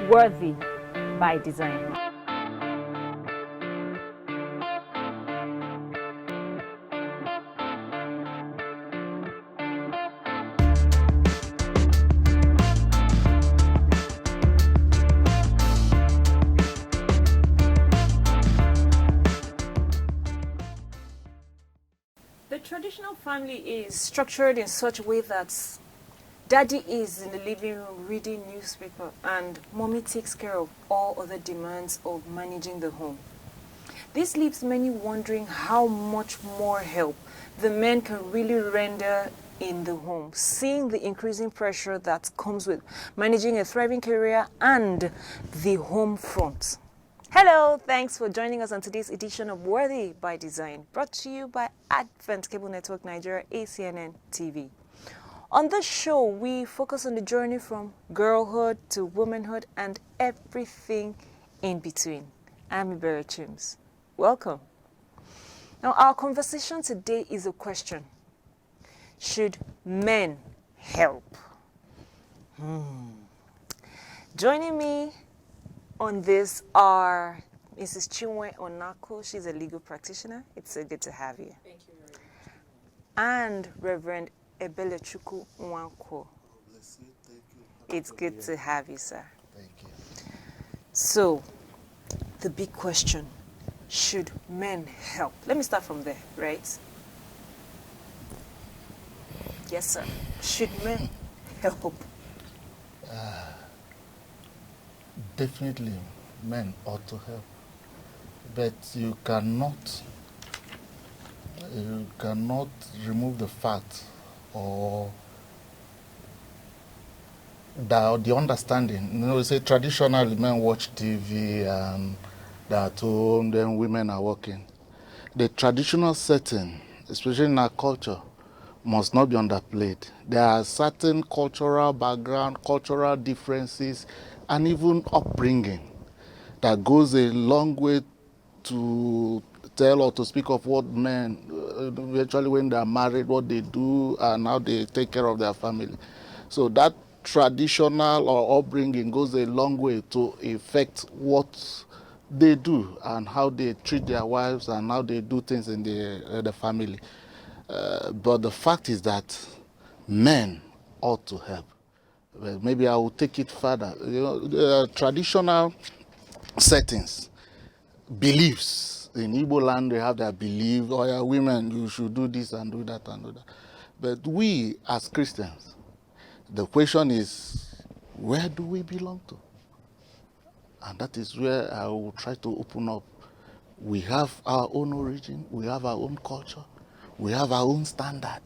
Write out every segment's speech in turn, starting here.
worthy by design. The traditional family is structured in such a way that daddy is in the living room reading newspaper and mommy takes care of all other demands of managing the home. This leaves many wondering how much more help the men can really render in the home, seeing the increasing pressure that comes with managing a thriving career and the home front. Hello, thanks for joining us on today's edition of Worthy by Design, brought to you by Advent Cable Network Nigeria, ACNNTV. On this show, we focus on the journey from girlhood to womanhood and everything in between. I'm Iberi Chims. Welcome. Now, our conversation today is a question. Should men help? Joining me on this are Mrs. Chinwe Onako. She's a legal practitioner. It's so good to have you. Thank you very much. And Reverend Ebelechuku Nwankwo. Bless you. Thank you. It's good to have you, sir. Thank you. So, the big question, should men help? Let me start from there, right? Yes, sir. Should men help? Definitely, men ought to help, but you cannot remove the fact or the understanding. You know, say traditionally men watch TV and they're at home, then women are working. The traditional setting, especially in our culture, must not be underplayed. There are certain cultural background, cultural differences, and even upbringing that goes a long way to tell or to speak of what men, eventually when they are married, what they do and how they take care of their family. So that traditional or upbringing goes a long way to affect what they do and how they treat their wives and how they do things in the family. But the fact is that men ought to help. Well, maybe I will take it further. You know, the traditional settings, beliefs. In Igbo land, they have their belief, oh yeah, women, you should do this and do that and do that. But we, as Christians, the question is, where do we belong to? And that is where I will try to open up. We have our own origin, we have our own culture, we have our own standard.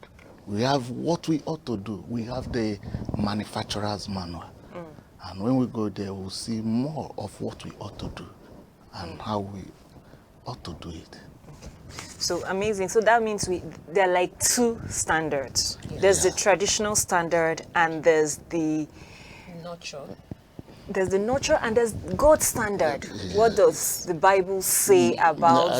We have what we ought to do. We have the manufacturer's manual. And when we go there, we'll see more of what we ought to do and how we ought to do it. So amazing. So that means there are like two standards. There's the traditional standard and there's the Nurture. There's the nurture and there's God's standard. What does the Bible say about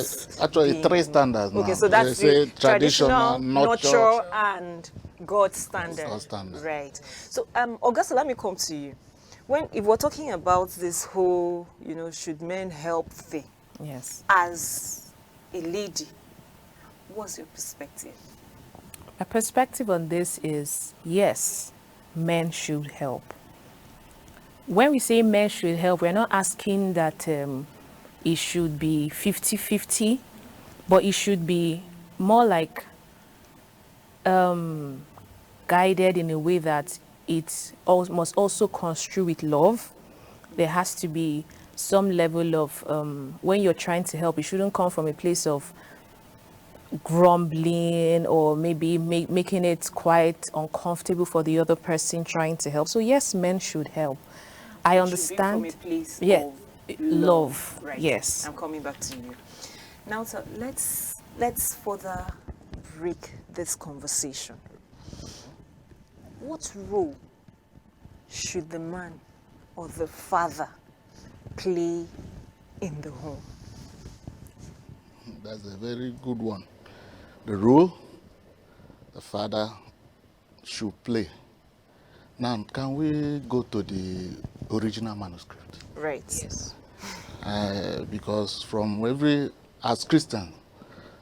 actually three standards now. Okay, so that's They the say traditional, nurture, nurture, and God's standard. God's standard. Right. So, Augusta, let me come to you. If we're talking about this whole, should men help thing, Yes. as a lady, what's your perspective? My perspective on this is yes, men should help. When we say men should help, we're not asking that it should be 50-50, but it should be more like guided in a way that it must also construe with love. There has to be some level of, when you're trying to help, it shouldn't come from a place of grumbling or maybe making it quite uncomfortable for the other person trying to help. So yes, men should help. I understand. Should be from a place Yeah, of love. Right. Yes. I'm coming back to you. Now, so let's further break this conversation. What role should the man or the father play in the home? That's a very good one. The role the father should play. Now, can we go to the original manuscript. Right. Yes. Because as Christians,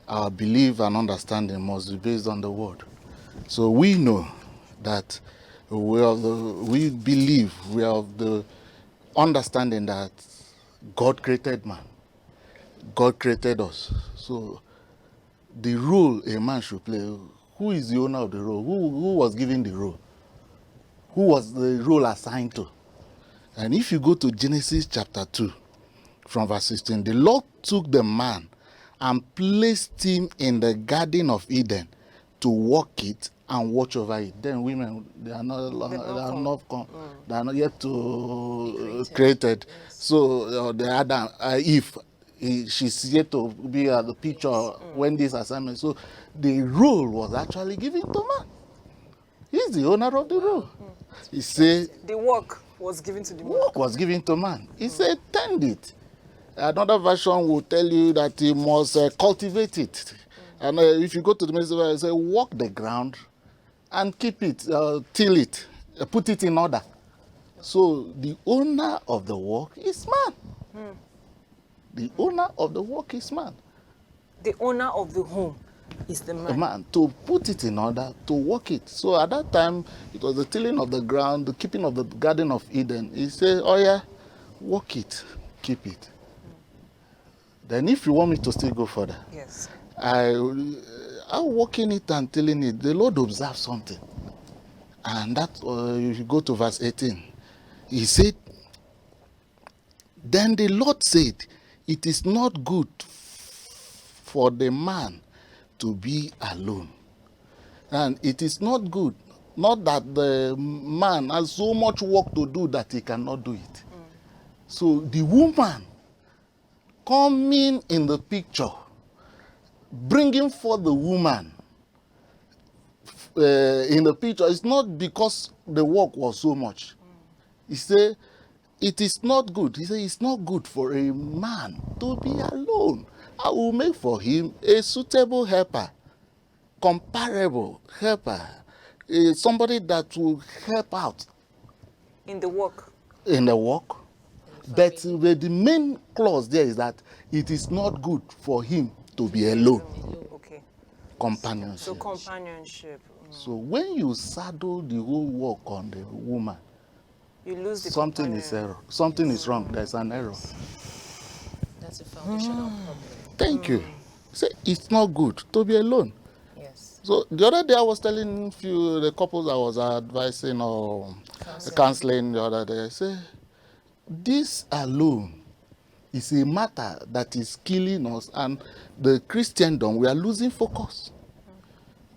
our belief and understanding must be based on the word. So we know that we believe, we have the understanding that God created man. God created us. So the role a man should play, who is the owner of the role? Who was given the role? Who was the role assigned to? And if you go to Genesis chapter 2, from verse 16, the Lord took the man and placed him in the Garden of Eden to walk it and watch over it. Then women, they are not yet to created. Yes. So the Adam, Eve, she's yet to be the picture when this assignment. So the role was actually given to man. He's the owner of the role. He said The work was given to the man. work was given to man. He said tend it. Another version will tell you that he must cultivate it. And if you go to the message, it says walk the ground and keep it, till it, put it in order. So the owner of the work is man. The owner of the work is man. The owner of the home is the man. A man to put it in order, to work it. So at that time, it was the tilling of the ground, the keeping of the Garden of Eden. He said, oh yeah, work it, keep it. Then if you want me to still go further, Yes. I working it and tilling it, the Lord observed something. And that, if you go to verse 18, he said, then the Lord said, it is not good for the man to be alone. And it is not good, not that the man has so much work to do that he cannot do it. So the woman coming in the picture, bringing forth the woman in the picture, is not because the work was so much. He said, it is not good. He said, it's not good for a man to be alone. I will make for him a suitable helper, comparable helper, somebody that will help out In the work. in the work. But the main clause there is that it is not good for him to be alone. Okay. Companionship. So companionship. So when you saddle the whole work on the woman, You lose the something is companion. error. Something is wrong. There's an error. That's a foundational problem. Thank you. Say it's not good to be alone. Yes. So the other day I was telling the couples I was advising or counseling the other day, I say this alone is a matter that is killing us, and the Christendom, we are losing focus.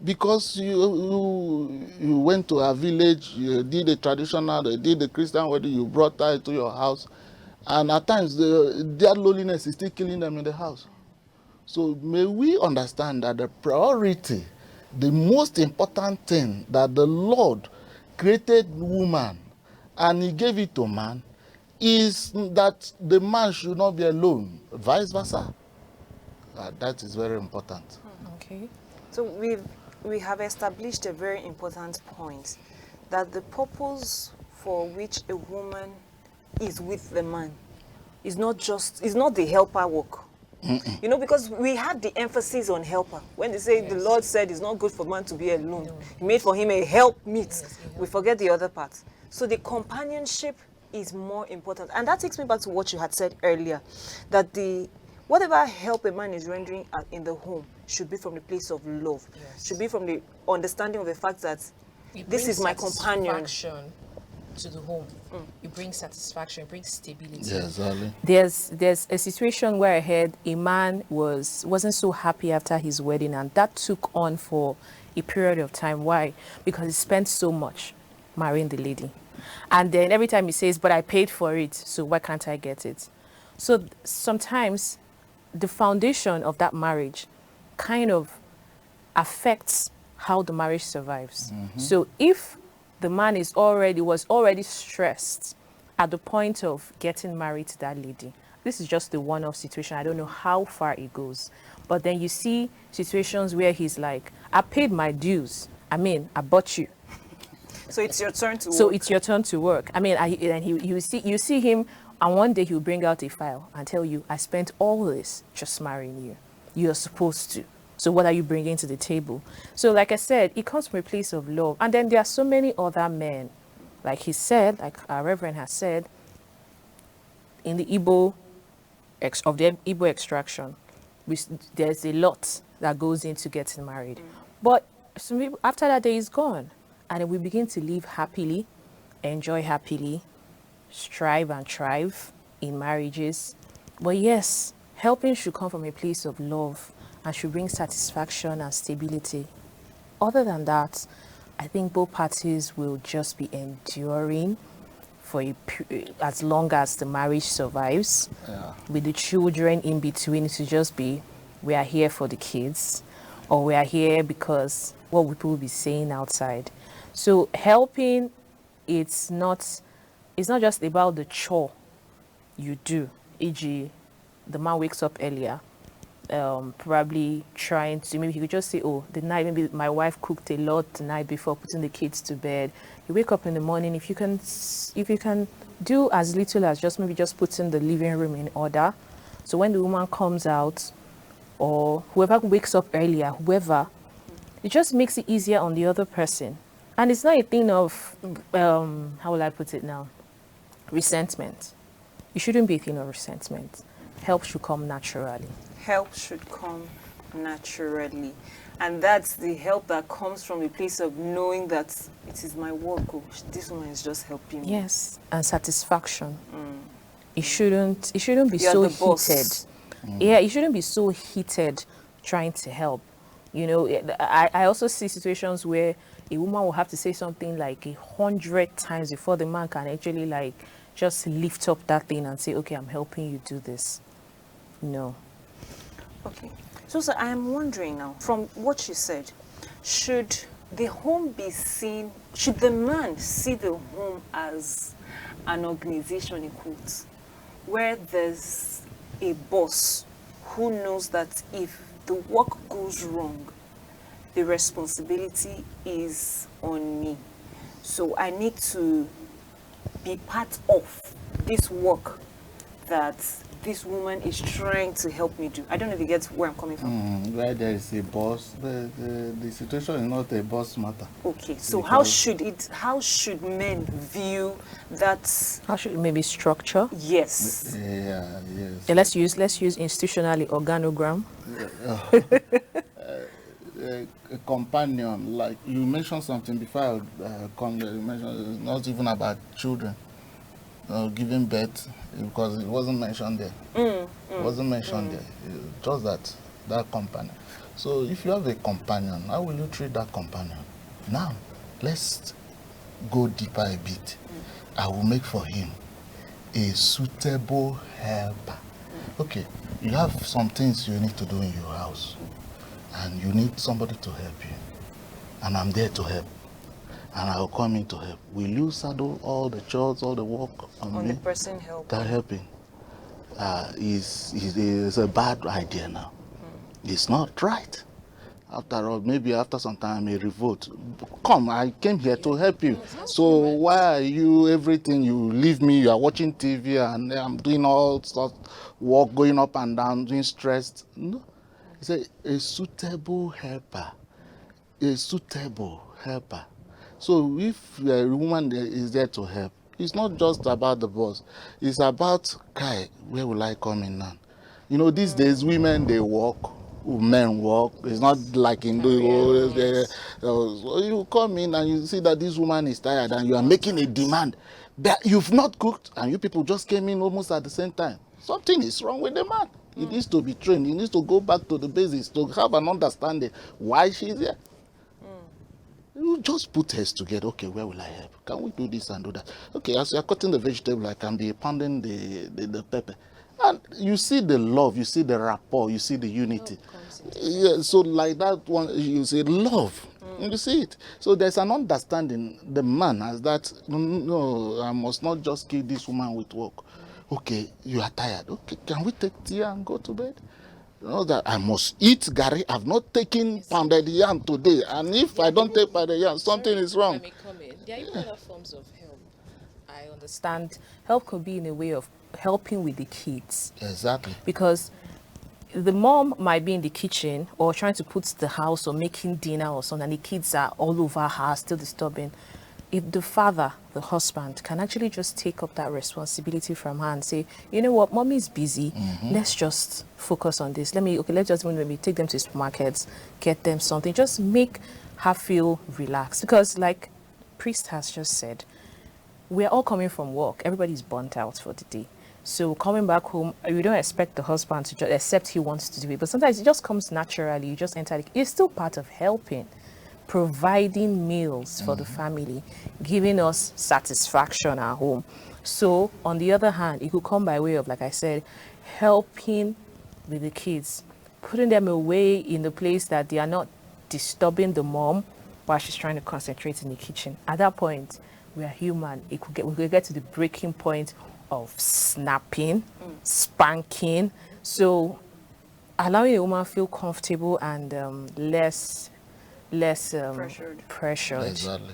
Because you went to a village, you did a traditional, they did the Christian wedding, you brought her to your house, and at times their loneliness is still killing them in the house. So may we understand that the priority, the most important thing that the Lord created woman and he gave it to man, is that the man should not be alone, vice versa. That is very important. Okay. So we have established a very important point, that the purpose for which a woman is with the man is not the helper work. You know, because we had the emphasis on helper. When they say the Lord said it's not good for man to be alone, he made for him a help meet. We forget the other part. So the companionship is more important. And that takes me back to what you had said earlier, that whatever help a man is rendering in the home should be from the place of love, should be from the understanding of the fact that this is my companion. To the home, it brings satisfaction, it brings stability. Yes, exactly. There's a situation where I heard a man wasn't so happy after his wedding, and that took on for a period of time. Why? Because he spent so much marrying the lady, and then every time he says, "But I paid for it, so why can't I get it?" So sometimes the foundation of that marriage kind of affects how the marriage survives. So if the man was already stressed at the point of getting married to that lady, this is just the one-off situation. I don't know how far it goes. But then you see situations where he's like, I paid my dues. I mean, I bought you. So it's your turn to So work. it's your turn to work. I mean, and you see him, and one day he'll bring out a file and tell you, I spent all this just marrying you. You're supposed to. So what are you bringing to the table? So like I said, it comes from a place of love. And then there are so many other men. Like he said, like our Reverend has said, in the Igbo, of the Igbo extraction, there's a lot that goes into getting married. But some people, after that day is gone, and then we begin to live happily, enjoy happily, strive and thrive in marriages. But yes, helping should come from a place of love and should bring satisfaction and stability. Other than that, I think both parties will just be enduring for as long as the marriage survives. Yeah. With the children in between, to just be, we are here for the kids, or we are here because what people will be saying outside. So helping, it's not just about the chore you do, e.g., the man wakes up earlier, probably trying to, maybe he could just say, oh, the night, maybe my wife cooked a lot the night before putting the kids to bed. You wake up in the morning, if you can do as little as just putting the living room in order. So when the woman comes out, or whoever wakes up earlier, it just makes it easier on the other person. And it's not a thing of, how will I put it now? Resentment. It shouldn't be a thing of resentment. Help should come naturally. Help should come naturally. And that's the help that comes from a place of knowing that it is my work. Oh, this woman is just helping me. Yes, and satisfaction. It shouldn't be You're so the boss. heated. Yeah, it shouldn't be so heated trying to help. You know, I also see situations where a woman will have to say something like 100 times before the man can actually like just lift up that thing and say, okay, I'm helping you do this. No. Okay. So I am wondering now, from what you said, should the home be seen, should the man see the home as an organization, in quotes, where there's a boss who knows that if the work goes wrong, the responsibility is on me. So I need to be part of this work that this woman is trying to help me do. I don't know if you get where I'm coming from. Where there is a boss, the situation is not a boss matter. Okay, so Because how should men view that? How should maybe structure? Yes. Yeah, yes. Yeah, let's use institutionally organogram. A companion, like you mentioned something before, you mentioned it's not even about children giving birth, because it wasn't mentioned there. It wasn't mentioned there. Just that companion. So if you have a companion, how will you treat that companion? Now, let's go deeper a bit. I will make for him a suitable helper. Okay, you have some things you need to do in your house, and you need somebody to help you, and I'm there to help, and I'll come in to help. Will you saddle all the chores, all the work on me? The person helping. That helping is a bad idea now. It's not right. After all, maybe after some time, a revolt. Come, I came here to help you. So why are you, everything, you leave me, you are watching TV, and I'm doing all sorts of work, going up and down, doing stressed. No. It's a suitable helper. A suitable helper. So if a woman is there to help, it's not just about the boss. It's about, Kai, where will I come in now? You know, these days, women, they work. Men work. It's not like in the old days. So you come in and you see that this woman is tired and you are making a demand that you've not cooked, and you people just came in almost at the same time. Something is wrong with the man. He needs to be trained. He needs to go back to the basics to have an understanding why she's there. You just put heads together. Okay, where will I help? Can we do this and do that? Okay, as you're cutting the vegetable, I can be pounding the pepper. And you see the love, you see the rapport, you see the unity. Yeah, so like that one, you see love. You see it. So there's an understanding. The man has that, no, I must not just kill this woman with work. Okay, you are tired. Okay, can we take tea and go to bed? You know that I must eat gari. I've not taken pounded yam today, and if I don't take pounded yam, something is wrong. Let me come in. There are even other forms of help. I understand help could be in a way of helping with the kids. Exactly. Because the mom might be in the kitchen or trying to put the house or making dinner or something, and the kids are all over her, still disturbing. If the father, the husband, can actually just take up that responsibility from her and say, you know what, mommy is busy, let's just focus on this. Let's just maybe take them to supermarkets, get them something, just make her feel relaxed. Because like Priest has just said, we're all coming from work. Everybody's burnt out for the day. So coming back home, you don't expect the husband to just, except he wants to do it. But sometimes it just comes naturally. You just enter. It's still part of helping, providing meals for the family, giving us satisfaction at home. So on the other hand, it could come by way of, like I said, helping with the kids, putting them away in the place that they are not disturbing the mom while she's trying to concentrate in the kitchen. At that point, we are human. We could get to the breaking point of snapping, spanking. So allowing a woman feel comfortable and less pressured Exactly.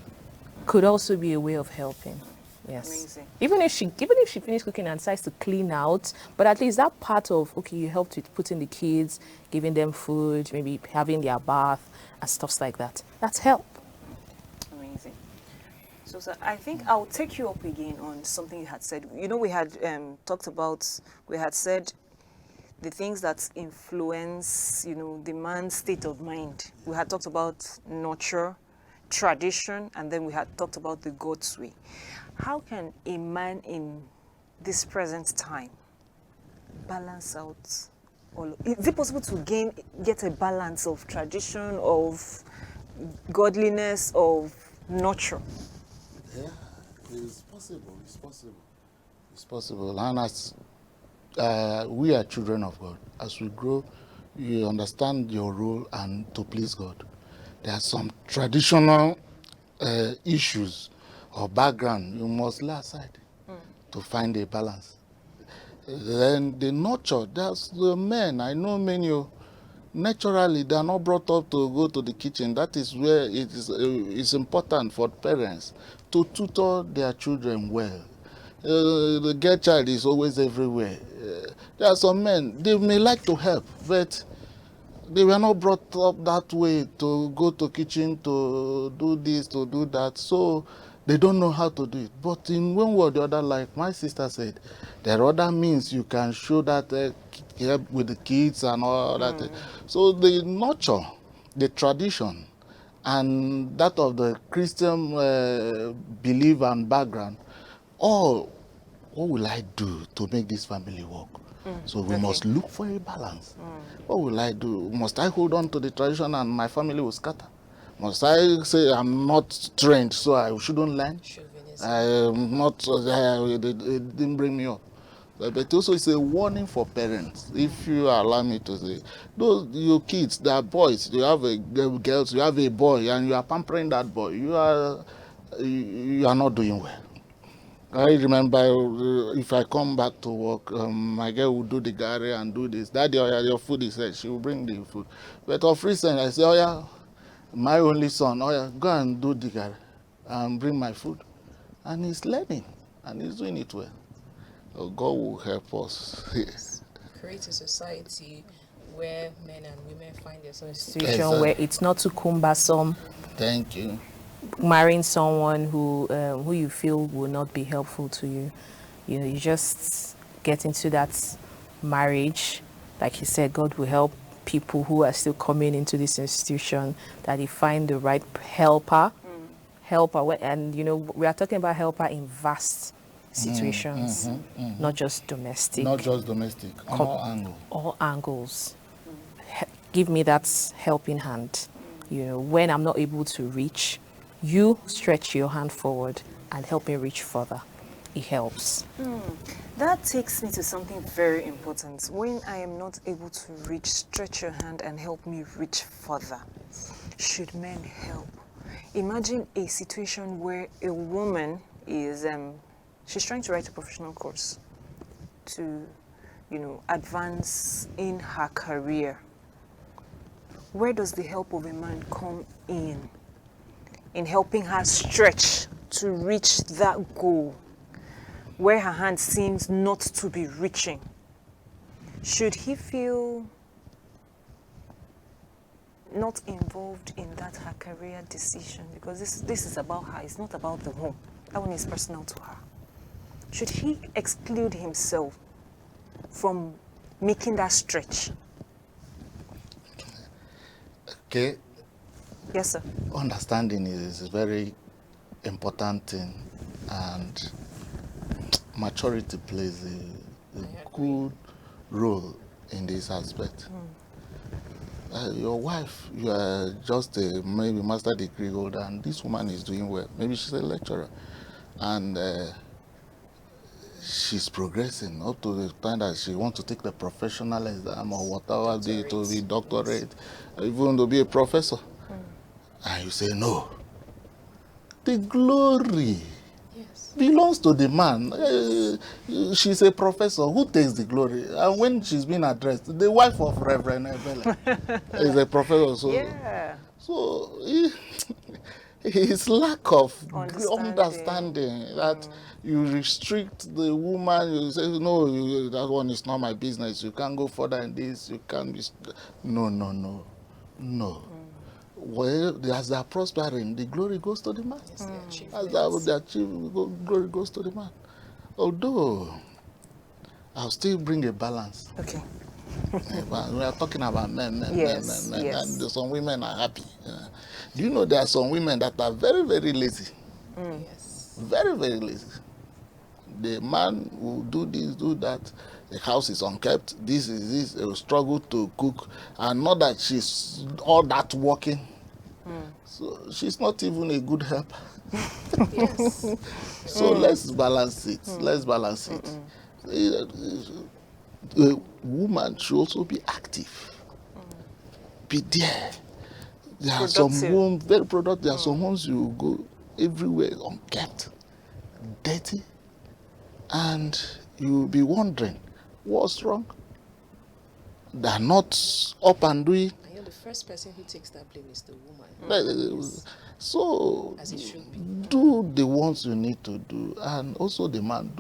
could also be a way of helping. Yes. Amazing. Even if she finished cooking and decides to clean out, but at least that part of, okay, you helped with putting the kids, giving them food, maybe having their bath and stuff like that. That's help. Amazing. So, sir, I think I'll take you up again on something you had said. You know, we had said the things that influence, you know, the man's state of mind. We had talked about nurture, tradition, and then we had talked about the God's way. How can a man in this present time balance out all? Is it possible to get a balance of tradition, of godliness, of nurture? Yeah, it's possible. It's possible. It's possible. And as we are children of God, as we grow, you understand your role and to please God. There are some traditional issues or background you must lay aside to find a balance. Then the nurture, that's the men. I know many naturally they are not brought up to go to the kitchen. That is where it is it's important for parents to tutor their children well. The girl child is always everywhere. There are some men, they may like to help, but they were not brought up that way to go to kitchen to do this, to do that. So they don't know how to do it. But in one way or the other, like my sister said, there are other means you can show that help with the kids and all that. So the nurture, the tradition, and that of the Christian belief and background, all, what will I do to make this family work? So we must look for a balance. What will I do? Must I hold on to the tradition and my family will scatter? Must I say I'm not trained, so I shouldn't learn? I'm not, they didn't bring me up. But also it's a warning for parents. If you allow me to say, those your kids, they are boys, you have girls, you have a boy, and you are pampering that boy, you are not doing well. I remember if I come back to work, my girl will do the garri and do this. Daddy, oh yeah, your food is here. She will bring the food. But of recent, I say, oh yeah, my only son, oh yeah, go and do the garri and bring my food. And he's learning and he's doing it well. So God will help us. Yes. Create a society where men and women find themselves in a situation where it's not too cumbersome. Thank you. Marrying someone who you feel will not be helpful to you. You know, you just get into that marriage. Like you said, God will help people who are still coming into this institution, that they find the right helper. And you know, we are talking about helper in vast situations, not just domestic. Not just domestic, on all angles. All angles. Give me that helping hand. You know, when I'm not able to reach, you stretch your hand forward and help me reach further. It helps. That takes me to something very important. When I am not able to reach, stretch your hand and help me reach further. Should men help? Imagine a situation where a woman is, she's trying to write a professional course to advance in her career, where does the help of a man come in helping her stretch to reach that goal where her hand seems not to be reaching? Should he feel not involved in that her career decision? Because this is about her, it's not about the home. That one is personal to her. Should he exclude himself from making that stretch? Okay. Yes, sir. Understanding is a very important thing, and maturity plays a good role in this aspect. Your wife, you are just a maybe master degree holder, and this woman is doing well. Maybe she's a lecturer, and she's progressing up to the time that she wants to take the professional exam or whatever, to be doctorate, even to be a professor. And you say no. The glory belongs to the man. She's a professor. Who takes the glory? And when she's being addressed, the wife of Reverend Ebele is a professor. So his lack of understanding that you restrict the woman, you say, no, that one is not my business. You can't go further in this. You can't be... No. Well, as they are prospering, the glory goes to the man. As they achieve, glory goes to the man. Although, I'll still bring a balance. Okay. We are talking about men. Yes. And some women are happy. Do you know there are some women that are very, very lazy? Yes. Very, very lazy. The man will do this, do that. The house is unkept. This is this. They will struggle to cook. And not that she's all that working. So she's not even a good helper. Yes. So let's balance it. Let's balance it. The woman should also be active. Be there. There are some homes, very productive. There are some homes you go everywhere unkept, dirty, and you'll be wondering what's wrong. They're not up and doing. And you're the first person who takes that blame is the woman. So As it should be. do the ones you need to do, and also the man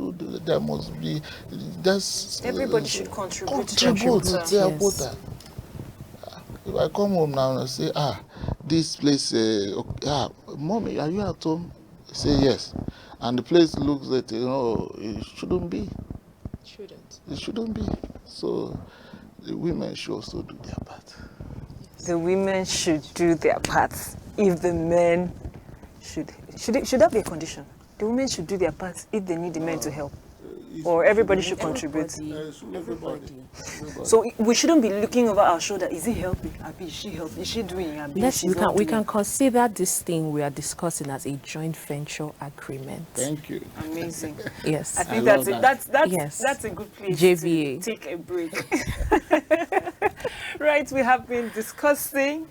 there must be. Everybody should contribute. Quota. If I come home now and say, this place, mommy, are you at home? I say yes, and the place looks like it shouldn't be. It shouldn't be. So the women should also do their part. The women should do their part. If the men should that be a condition? The women should do their part if they need the men to help, or everybody should contribute. Everybody. So we shouldn't be looking over our shoulder. Is he helping? Is she helping? Is she doing? We can consider this thing we are discussing as a joint venture agreement. Thank you. Amazing. Yes. I think that's a good place JVA. to take a break. Right, we have been discussing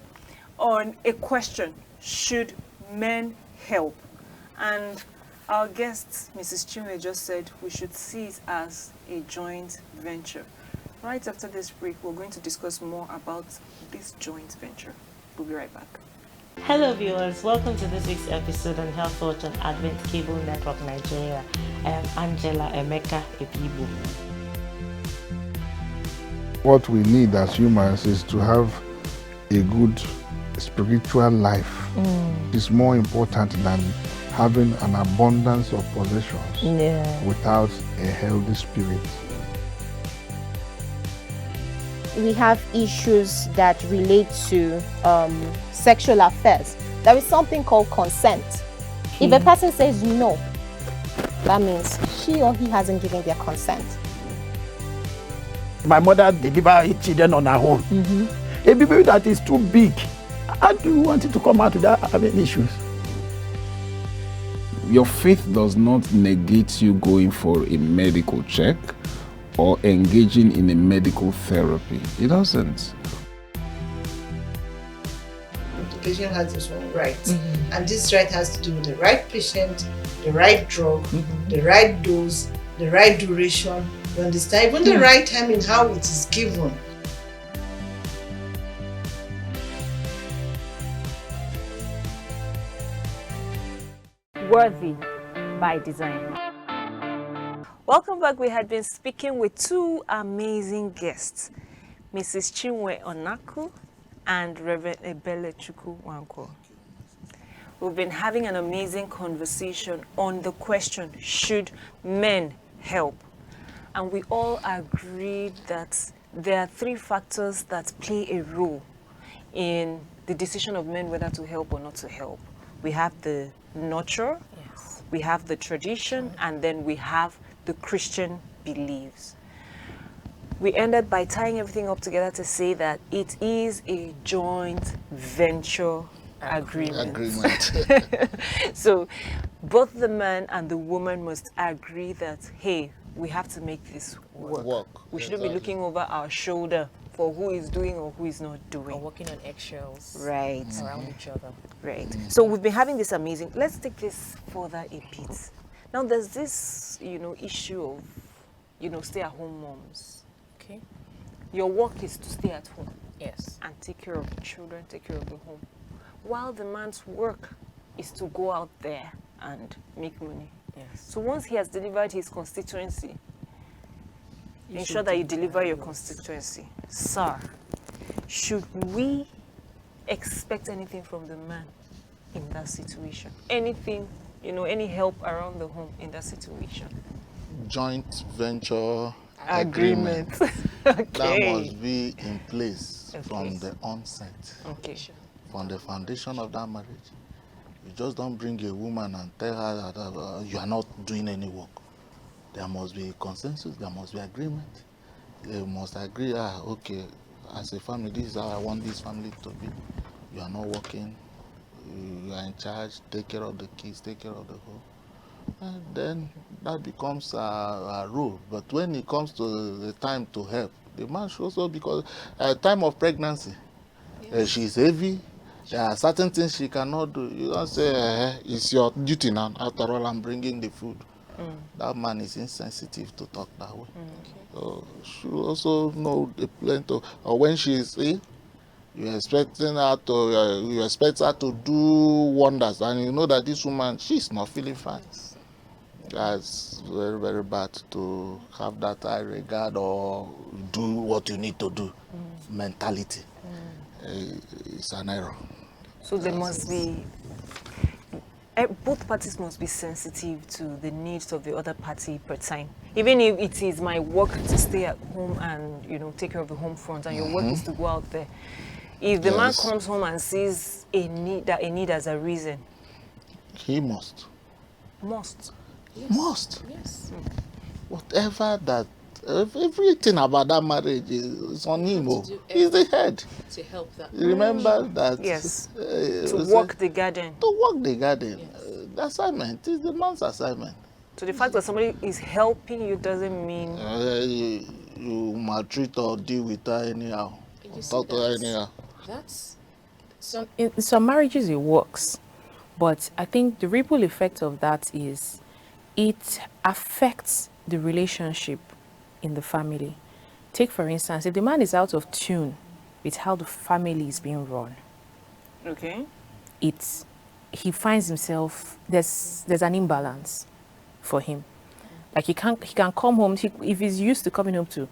on a question: should men help? And our guest, Mrs. Chinwe, just said we should see it as a joint venture. Right after this break, we're going to discuss more about this joint venture. We'll be right back. Hello viewers, welcome to this week's episode on Health Watch on Advent Cable Network Nigeria. I am Angela Emeka Ebibo. What we need as humans is to have a good spiritual life. It's more important than having an abundance of possessions without a healthy spirit. We have issues that relate to sexual affairs. There is something called consent. If a person says no, that means she or he hasn't given their consent. My mother delivered children on her own. A baby that is too big, how do you want it to come out without having issues? Your faith does not negate you going for a medical check or engaging in a medical therapy. It doesn't. The patient has his own rights, and this right has to do with the right patient, the right drug, the right dose, the right duration, You understand? Even the right time in how it is given. Worthy by design. Welcome back. We had been speaking with two amazing guests, Mrs. Chinwe Onaku and Reverend Ebele Chukwu Wanko. We've been having an amazing conversation on the question, should men help? And we all agreed that there are three factors that play a role in the decision of men whether to help or not to help. We have the nurture, Yes. we have the tradition, and then we have the Christian beliefs. We ended by tying everything up together to say that it is a joint venture agreement. So both the man and the woman must agree that, hey, we have to make this work. We shouldn't be looking over our shoulder for who is doing or who is not doing. Or walking on eggshells. Right. Around each other. Right. So we've been having this amazing, let's take this further a bit. Now there's this, issue of, stay-at-home moms. Okay. Your work is to stay at home Yes. and take care of the children, take care of the home. While the man's work is to go out there and make money. Yes. So once he has delivered his constituency, You ensure should that you do deliver your yours. constituency. Sir, should we expect anything from the man in that situation? Anything, any help around the home in that situation? Joint venture Agreement. that Okay. must be in place Okay. from the onset, Okay. from the foundation of that marriage. You just don't bring a woman and tell her that you are not doing any work. There must be consensus, there must be agreement. They must agree, okay, as a family, this is how I want this family to be. You are not working, you are in charge, take care of the kids, take care of the home. And then that becomes a rule. But when it comes to the time to help, the man should also, because at time of pregnancy, she's heavy, there are certain things she cannot do. You don't say, it's your duty now, after all, I'm bringing the food. That man is insensitive to talk that way. So she also know the plan to, or when she is ill, you expect her to do wonders, and you know that this woman, she's not feeling fine. That's very, very bad to have that high regard or do what you need to do mentality. It's an error. So there must be, both parties must be sensitive to the needs of the other party per time. Even if it is my work to stay at home and take care of the home front, and your work is to go out there. If the man comes home and sees a need as a reason, he must. Must. Must. Yes. Whatever that, everything about that marriage is on him. He's the head. To help that. Remember that. Yes. To work the garden. To work the garden. The assignment is the man's assignment. So the fact that somebody is helping you doesn't mean you maltreat or deal with her anyhow. Or talk to her anyhow. That's in some marriages it works, but I think the ripple effect of that is it affects the relationship in the family. Take for instance, if the man is out of tune with how the family is being run, okay, he finds himself, there's an imbalance for him. Like he can come home, if he's used to coming home to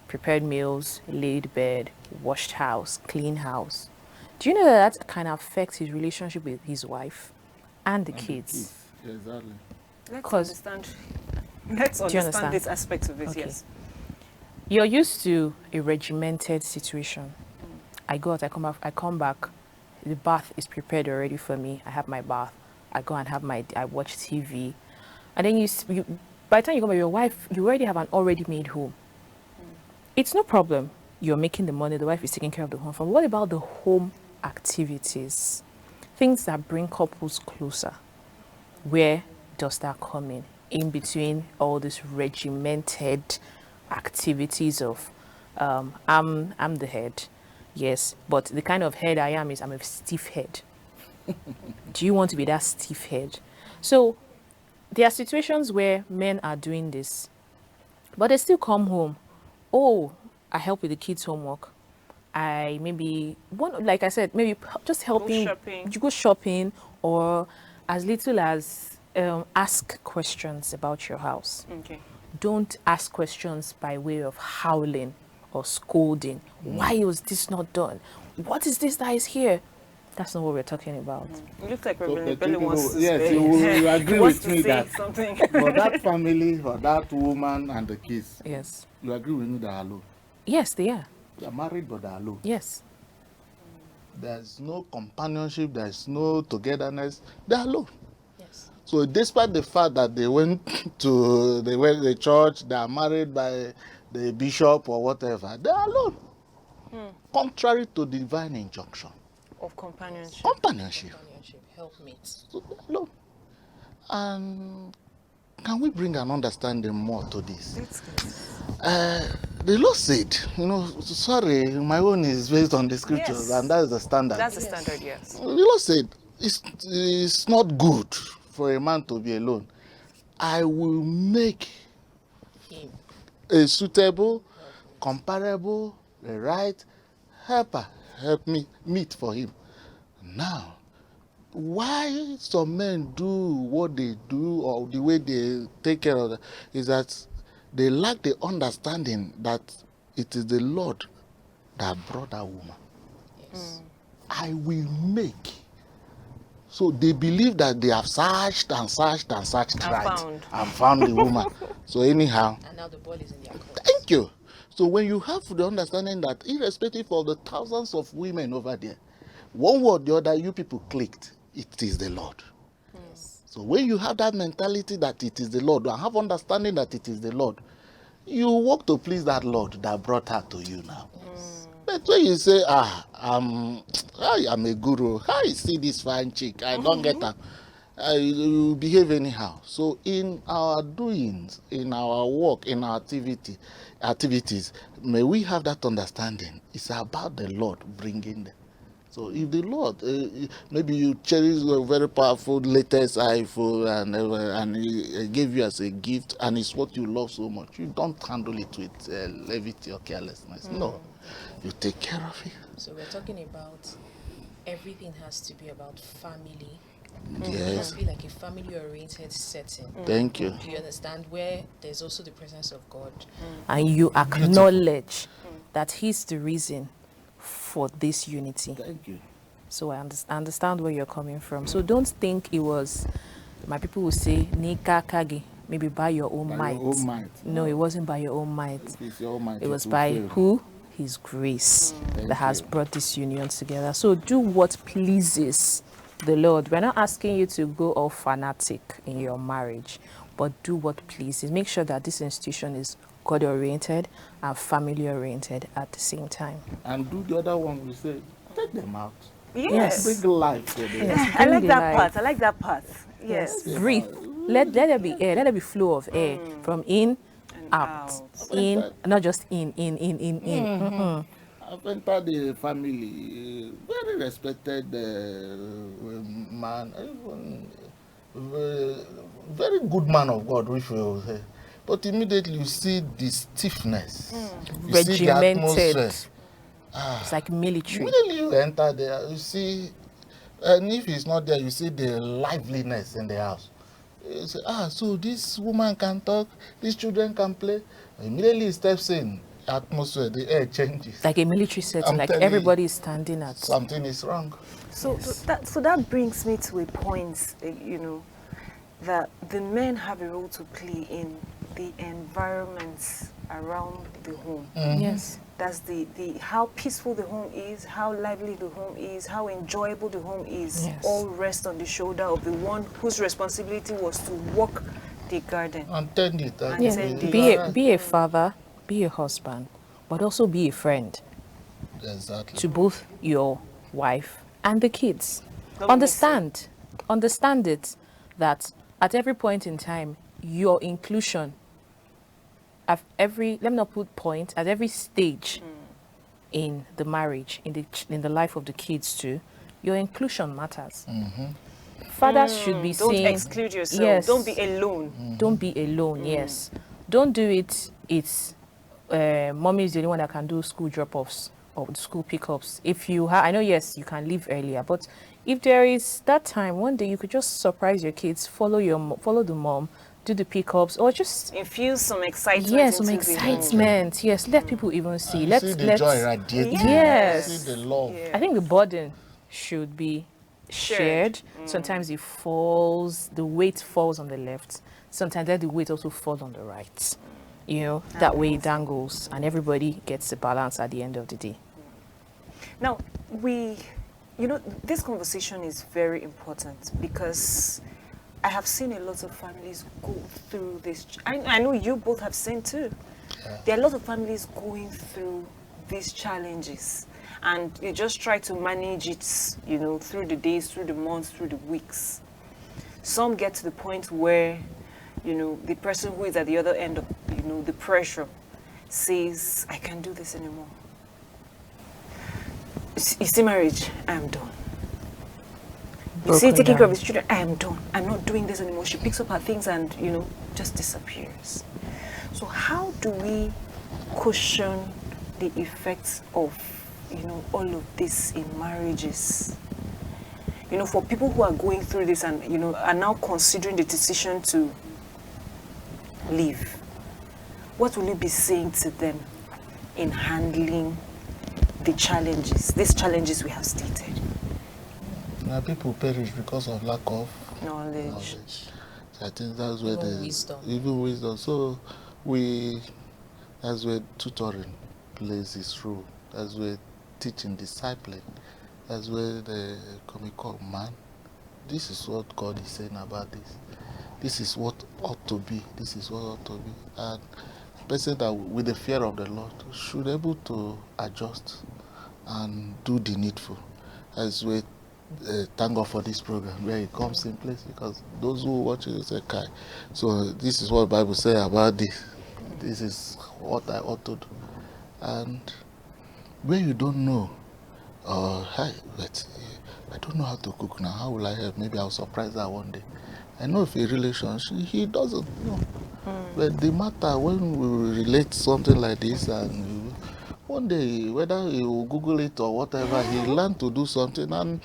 prepared meals, laid bed, washed house, clean house. Do you know that kind of affects his relationship with his wife and the kids? Exactly. Let's understand understand? this aspect of it, Okay. yes. You're used to a regimented situation. I go out, I come back, the bath is prepared already for me. I have my bath. I go and I watch TV. And then by the time you come back, your wife, you already have an already made home. It's no problem. You're making the money, the wife is taking care of the home. But what about the home activities? Things that bring couples closer. Where does that come in between all these regimented activities of I'm the head, yes, but the kind of head I am is I'm a stiff head. Do you want to be that stiff head? So there are situations where men are doing this But they still come home. Oh, I help with the kids' homework. I maybe like I said, maybe just helping. You go shopping, or as little as ask questions about your house. Okay. Don't ask questions by way of howling or scolding. Why was this not done? What is this that is here? That's not what we're talking about. It looks like So, Reverend but Bello wants to yes, say. you will agree He wants with to me say that something. for that family, for that woman and the kids, Yes. you agree with me they are alone. Yes, they are. They are married, but they are alone. Yes. There's no companionship, there's no togetherness. They are alone. Yes. So despite the fact that they went to the church, they are married by the bishop or whatever, they are alone. Contrary to divine injunction. Of companionship. Companionship. Helpmates. So they are alone. And can we bring an understanding more to this? That's good. The law said, sorry, my own is based on the scriptures, Yes. and that is the standard. That's the standard, yes. The law said it's not good for a man to be alone. I will make a suitable, comparable, a right helper help me meet for him. Now, why some men do what they do or the way they take care of it is that they lack the understanding that it is the Lord that brought that woman. Yes. I will make. So they believe that they have searched and searched and searched and found the woman. So anyhow. And now the ball is in their court. Thank you. So when you have the understanding that irrespective of the thousands of women over there, one way or the other you people clicked, it is the Lord. Yes. So when you have that mentality that it is the Lord, and have understanding that it is the Lord, you work to please that Lord that brought her to you now. Yes. But when you say, I am a guru, I see this fine chick, I don't get her, you behave anyhow. So in our doings, in our work, in our activities, may we have that understanding. It's about the Lord bringing them. So if the Lord, maybe you cherish a very powerful latest iPhone and he gave you as a gift and it's what you love so much, you don't handle it with levity or carelessness. No, you take care of it. So we're talking about everything has to be about family. Yes. It must be like a family-oriented setting. Thank you. Do you understand? Where there's also the presence of God. And you acknowledge that He's the reason for this unity. Thank you. So I understand where you're coming from. So don't think it was, my people will say, Nika Kage, maybe by your own might. Your own might. No, it wasn't by your own might. It's your own might. It was by who? His grace that has brought this union together. So do what pleases the Lord. We're not asking you to go all fanatic in your marriage, but do what pleases. Make sure that this institution is God-oriented and family-oriented at the same time. And do the other one we say, take them out. Yes. Bring life to them. Yes, I like that life. part. I like that part. Yes. Breathe. Let there be air. Let there be flow of air from in And out. In, not just in. I've entered the family, very respected man, very good man of God, if you will say. But immediately you see the stiffness, you see the atmosphere. It's like military. Immediately you enter there, you see, and if he's not there, you see the liveliness in the house. You say, so this woman can talk, these children can play. Immediately he steps in, atmosphere, the air changes. Like a military setting, like everybody is standing at. Something is wrong. So that brings me to a point, that the men have a role to play in the environments around the home. Yes. That's the how peaceful the home is, how lively the home is, how enjoyable the home is. Yes. All rest on the shoulder of the one whose responsibility was to walk the garden. And tend it. Yes. Be a father, be a husband, but also be a friend. Exactly. To both your wife and the kids. Understand it that at every point in time, your inclusion at every stage in the marriage, in the life of the kids too, your inclusion matters. Fathers should be don't saying, exclude yourself. yes, Don't be alone. don't be alone. Yes, Don't do it. It's mommy is the only one that can do school drop-offs or school pickups. If you I know, yes, you can leave earlier, but if there is that time, one day you could just surprise your kids, follow the mom, do the pickups, or just infuse some excitement. Yes, some into the excitement. Yes, let people even see. And Let's see the joy radiating. Yes. See the love. Yeah. I think the burden should be shared. Sometimes it falls, the weight falls on the left. Sometimes let the weight also fall on the right. You know, that way it dangles and everybody gets the balance at the end of the day. Now, this conversation is very important because I have seen a lot of families go through this. I know you both have seen too. Yeah. There are a lot of families going through these challenges, and you just try to manage it, through the days, through the months, through the weeks. Some get to the point where, the person who is at the other end of, the pressure says, I can't do this anymore. You see, marriage, I'm done. You see, taking care of his children, I am done. I'm not doing this anymore. She picks up her things and, just disappears. So how do we cushion the effects of, all of this in marriages? For people who are going through this and, are now considering the decision to leave, what will you be saying to them in handling these challenges we have stated? Now, people perish because of lack of knowledge. So I think that's where Even wisdom. So as we're tutoring plays this role, as we're teaching, discipling, as we're the comical man. This is what God is saying about this. This is what ought to be. This is what ought to be. And the person that with the fear of the Lord should be able to adjust and do the needful. As we thank God for this program where it comes in place, because those who watch it will say, Kai. So this is what the Bible says about this. This is what I ought to do. And where you don't know, hi, but I don't know how to cook now. How will I help? Maybe I'll surprise her one day. I know if a relationship, he doesn't know. But the matter when we relate something like this, and one day, whether he will Google it or whatever, he learned to do something, and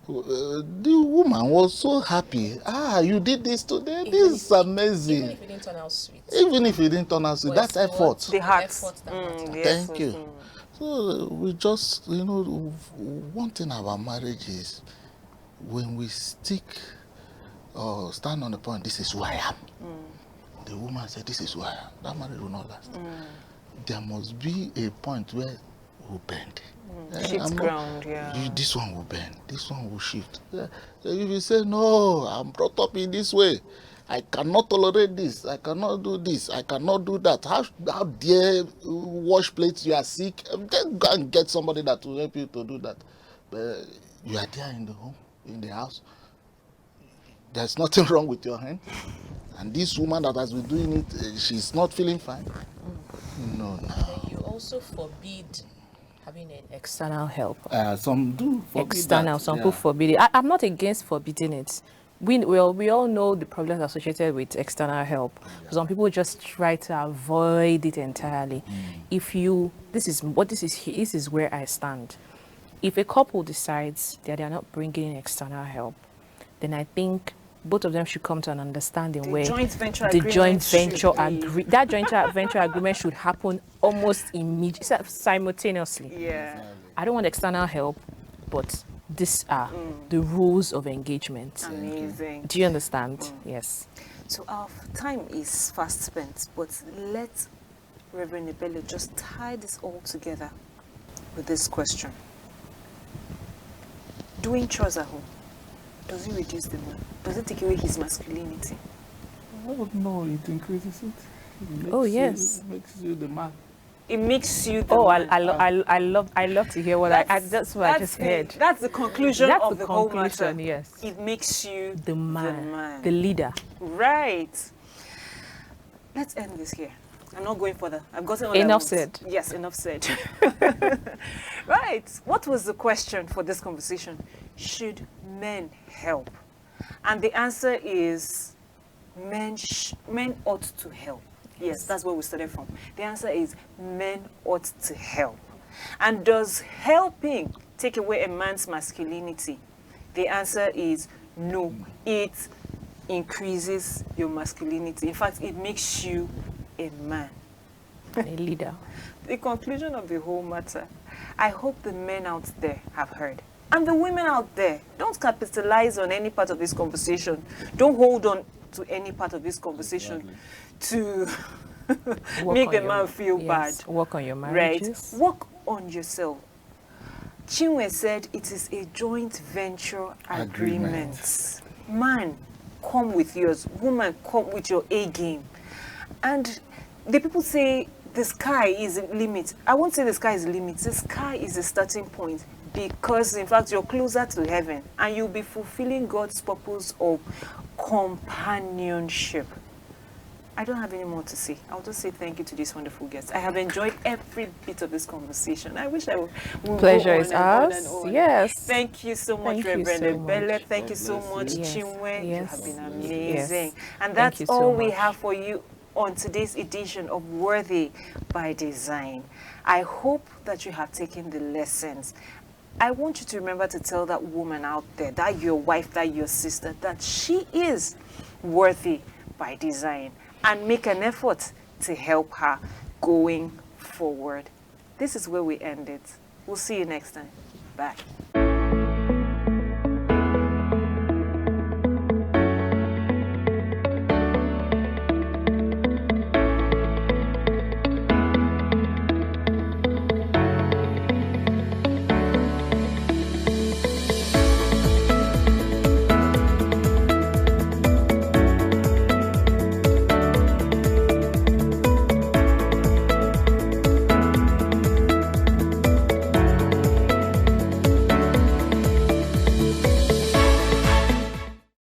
the woman was so happy. You did this today. This is amazing. Even if it didn't turn out sweet. Even if it didn't turn out sweet, that's effort. The heart. Thank you. So we just, one thing about marriage is when we stick or stand on the point, this is who I am. The woman said, this is who I am. That marriage will not last. There must be a point where we'll bend. Shift ground, yeah. This one will bend. This one will shift. So if you say, no, I'm brought up in this way, I cannot tolerate this, I cannot do this, I cannot do that. How dare wash plates, you are sick? Then go and get somebody that will help you to do that. But you are there in the home, in the house. There's nothing wrong with your hand. And this woman that has been doing it, she's not feeling fine. No. You also forbid having an external help. Some do forbid external, that. some people forbid it. I'm not against forbidding it. We all know the problems associated with external help. Yeah. Some people just try to avoid it entirely. This is where I stand. If a couple decides that they are not bringing in external help, then I think both of them should come to an understanding where that joint venture agreement should happen almost immediately, simultaneously. Yeah. I don't want external help, but these are the rules of engagement. Amazing. Do you understand? Yes. So our time is fast spent, but let Reverend Ebele just tie this all together with this question. Doing chores at home, does it reduce the man? Does it take away his masculinity? Oh, no, it increases it. Yes. It makes you the man. It makes you the man. I love to hear what that's what I just heard. That's the conclusion of the whole matter. Yes. It makes you the man, the leader. Right. Let's end this here. I'm not going further. I've gotten all enough said. Yes, enough said. Right. What was the question for this conversation? Should men help? And the answer is men ought to help. Yes, that's where we started from. The answer is men ought to help. And does helping take away a man's masculinity? The answer is no. It increases your masculinity. In fact, it makes you a man. A leader. The conclusion of the whole matter, I hope the men out there have heard. And the women out there, don't capitalize on any part of this conversation. Don't hold on to any part of this conversation to make the man feel bad. Work on your marriages. Right? Work on yourself. Chinwe said it is a joint venture agreement. Man, come with yours. Woman, come with your A game. And the people say the sky is a limit. I won't say the sky is a limit. The sky is a starting point, because in fact you're closer to heaven and you'll be fulfilling God's purpose of companionship. I don't have any more to say. I'll just say thank you to these wonderful guests. I have enjoyed every bit of this conversation. I wish I would Pleasure go is on ours. and on. Yes. Thank you so much, Thank you Reverend so Ebele. much. Thank you so much, Yes. Chinwe. You Yes. have been amazing. Yes. And Thank that's you so all we much. have for you on today's edition of Worthy by Design. I hope that you have taken the lessons. I want you to remember to tell that woman out there, that your wife, that your sister, that she is worthy by design, and make an effort to help her going forward. This is where we end it. We'll see you next time. Bye.